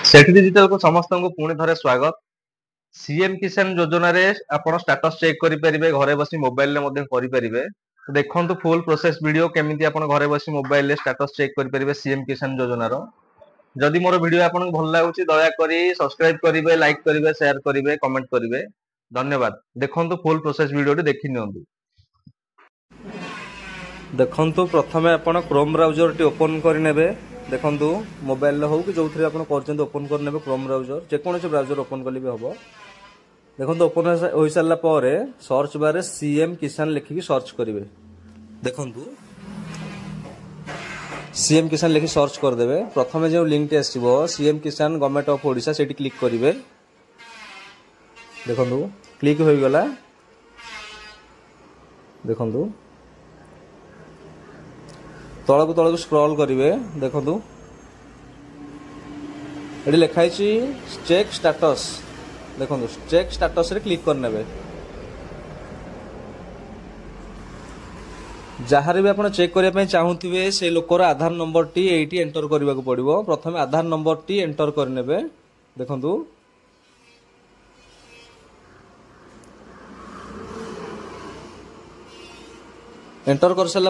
सेठ डिजिटल को समस्त को पुणी थे स्वागत। सीएम किसान योजना रे आपण स्टेटस चेक करि परिबे घरे बसी मोबाइल ले मध्ये करि परिबे। देखंतु फुल प्रोसेस वीडियो केमिति आपण घरे बसी मोबाइल ले स्टेटस चेक करि परिबे सीएम किसान योजना रो। जदि मोर वीडियो आपन भल लागुची दया करी सब्सक्राइब करिवे, लाइक करिवे, शेयर करिवे, कमेंट करिवे। धन्यवाद। देखंतु फुल प्रोसेस वीडियो देखि नियंतु। देखंतु प्रथमे आपण क्रोम ब्राउजर टी ओपन करि नेबे। देखंतु मोबाइल हो कि जो आप ओपन कर क्रोम ब्राउजर जेकोसी ब्राउजर ओपन कले भी हम। देखो ओपन हो सारा पर सर्च बार सीएम किसान लिखिकी सर्च करेंगे। देखु सीएम किसान लिखि सर्च करदे। प्रथम जो लिंक आसो सीएम किसान गवर्नमेंट ऑफ ओडिशा से क्लिक करेंगे। देखु क्लिक हो गला। देखु तलक स्क्रॉल करेंगे। देखु ये लिखाई चेक स्टेटस। देखो चेक स्टेटस रे क्लिक करने जहाँ भी आप चेक करने चाहूे से लोकर आधार नंबर टी एटी एंटर करने को पड़ो। प्रथम आधार नंबर टी एंटर करने। देखु एंटर कर सारा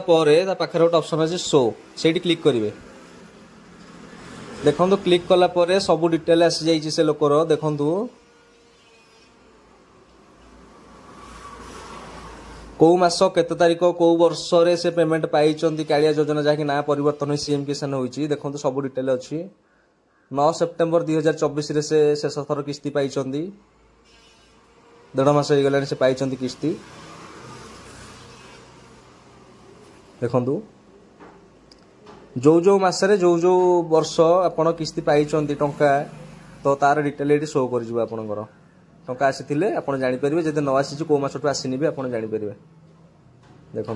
पाखे गोटे ऑप्शन अच्छे शो से क्लिक करेंगे। देखो क्लिक कला परे सब डिटेल आसी जाइए से लोकर। देखु कौ मास केते तारिख कौ वर्ष रे से पेमेंट पाई कालिया योजना जहाँकि ना परिवर्तन सीएम किसान होइछि। देखो सब डिटेल अच्छी 9 सेप्टेम्बर 2024 रे से शेष थर किस्ती पाई। 1.5 मास हो गलानी से पाई किस्ती। देखु जो मासरे जो वर्ष आपण किस्ती पाई टंका तो तार डिटेल ये शो कर आपंकर टंका आसी आप जापर जब न आसी कौ मसठू आसनी भी आप जापर। देखो